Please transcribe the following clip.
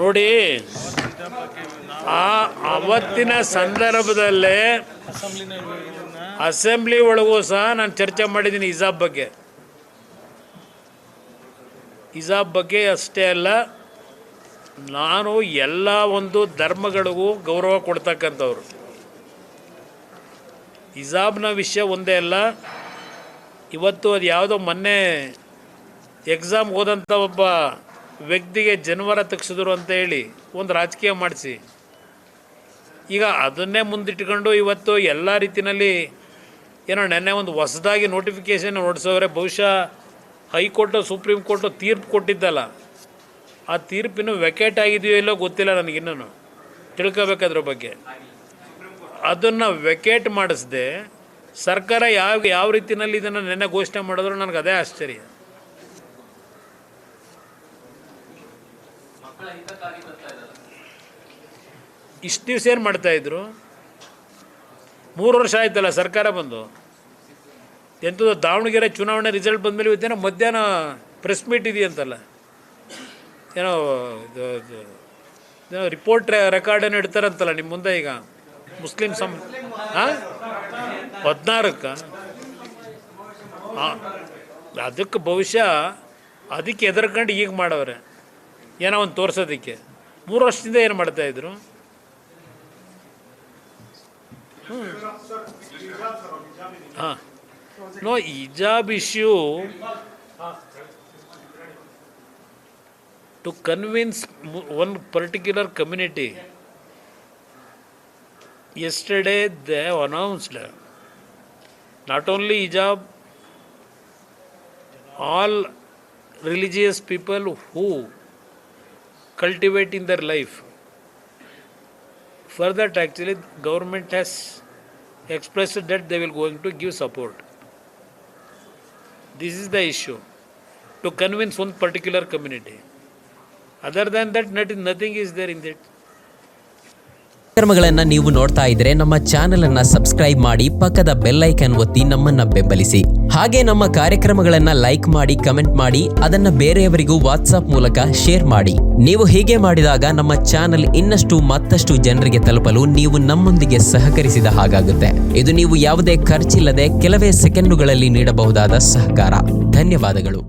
ನೋಡಿ, ಅವತ್ತಿನ ಸಂದರ್ಭದಲ್ಲೇ ಅಸೆಂಬ್ಲಿ ಒಳಗೂ ಸಹ ನಾನು ಚರ್ಚೆ ಮಾಡಿದ್ದೀನಿ ಹಿಜಾಬ್ ಬಗ್ಗೆ ಅಷ್ಟೇ ಅಲ್ಲ, ನಾನು ಎಲ್ಲ ಒಂದು ಧರ್ಮಗಳಿಗೂ ಗೌರವ ಕೊಡ್ತಕ್ಕಂಥವ್ರು. ಹಿಜಾಬ್ನ ವಿಷಯ ಒಂದೇ ಅಲ್ಲ, ಇವತ್ತು ಅದು ಯಾವುದೋ ಮೊನ್ನೆ ಎಕ್ಸಾಮ್ ಓದಂಥ ಒಬ್ಬ ವ್ಯಕ್ತಿಗೆ ಜನವರ ತೆಗೆಸಿದ್ರು ಅಂತ ಹೇಳಿ ಒಂದು ರಾಜಕೀಯ ಮಾಡಿಸಿ ಈಗ ಅದನ್ನೇ ಮುಂದಿಟ್ಕೊಂಡು ಇವತ್ತು ಎಲ್ಲ ರೀತಿಯಲ್ಲಿ ಏನೋ ನೆನ್ನೆ ಒಂದು ಹೊಸದಾಗಿ ನೋಟಿಫಿಕೇಷನ್ ಹೊರಡಿಸೋರೆ. ಬಹುಶಃ ಹೈಕೋರ್ಟು ಸುಪ್ರೀಂ ಕೋರ್ಟು ತೀರ್ಪು ಕೊಟ್ಟಿದ್ದಲ್ಲ, ಆ ತೀರ್ಪಿನ ವೆಕೇಟ್ ಆಗಿದೆಯೋ ಇಲ್ಲೋ ಗೊತ್ತಿಲ್ಲ ನನಗಿನ್ನೂ, ತಿಳ್ಕೋಬೇಕಾದ್ರ ಬಗ್ಗೆ. ಅದನ್ನು ವೆಕೇಟ್ ಮಾಡಿಸ್ದೆ ಸರ್ಕಾರ ಯಾವ ರೀತಿಯಲ್ಲಿ ಇದನ್ನು ನೆನ್ನೆ ಘೋಷಣೆ ಮಾಡಿದ್ರು ನನಗೆ ಅದೇ ಆಶ್ಚರ್ಯ. ಇಷ್ಟು ದಿವಸ ಏನು ಮಾಡ್ತಾಯಿದ್ರು? 3 ವರ್ಷ ಆಯ್ತಲ್ಲ ಸರ್ಕಾರ ಬಂದು. ಎಂಥದ್ದು ದಾವಣಗೆರೆ ಚುನಾವಣೆ ರಿಸಲ್ಟ್ ಬಂದಮೇಲೆ ಇವತ್ತೇನೋ ಮಧ್ಯಾಹ್ನ ಪ್ರೆಸ್ ಮೀಟ್ ಇದೆಯಂತಲ್ಲ, ಏನೋ ರಿಪೋರ್ಟ್ ರೆಕಾರ್ಡನ್ನು ಇಡ್ತಾರಂತಲ್ಲ ನಿಮ್ಮ ಮುಂದೆ. ಈಗ ಮುಸ್ಲಿಂ 14ಕ್ಕೆ ಅದಕ್ಕೆ ಬಹುಶಃ ಅದಕ್ಕೆ ಎದುರ್ಕೊಂಡು ಈಗ ಮಾಡವ್ರೆ, ಏನೋ ಒಂದು ತೋರ್ಸೋದಕ್ಕೆ. 3 ವರ್ಷದಿಂದ ಏನು ಮಾಡ್ತಾಯಿದ್ರು? No, hijab issue, to convince one particular community, yesterday they have announced not only hijab, all religious people who cultivate in their life. For that actually government has expressed that they will going to give support. This is the issue, to convince one particular community. Other than that, nothing is there in that. ಕಾರ್ಯಕ್ರಮಗಳನ್ನು ನೀವು ನೋಡ್ತಾ ಇದ್ರೆ ನಮ್ಮ channel ಅನ್ನ subscribe ಮಾಡಿ, ಪಕ್ಕದ bell icon ಒತ್ತಿ ನಮ್ಮನ್ನ ಬೆಂಬಲಿಸಿ. ಹಾಗೆ ನಮ್ಮ ಕಾರ್ಯಕ್ರಮಗಳನ್ನ ಲೈಕ್ ಮಾಡಿ, ಕಮೆಂಟ್ ಮಾಡಿ, ಅದನ್ನ ಬೇರೆಯವರಿಗೂ ವಾಟ್ಸ್ಆಪ್ ಮೂಲಕ ಶೇರ್ ಮಾಡಿ. ನೀವು ಹೀಗೆ ಮಾಡಿದಾಗ ನಮ್ಮ ಚಾನೆಲ್ ಇನ್ನಷ್ಟು ಮತ್ತಷ್ಟು ಜನರಿಗೆ ತಲುಪಲು ನೀವು ನಮ್ಮೊಂದಿಗೆ ಸಹಕರಿಸಿದ ಹಾಗಾಗುತ್ತೆ. ಇದು ನೀವು ಯಾವುದೇ ಖರ್ಚಿಲ್ಲದೆ ಕೆಲವೇ ಸೆಕೆಂಡುಗಳಲ್ಲಿ ನೀಡಬಹುದಾದ ಸಹಕಾರ. ಧನ್ಯವಾದಗಳು.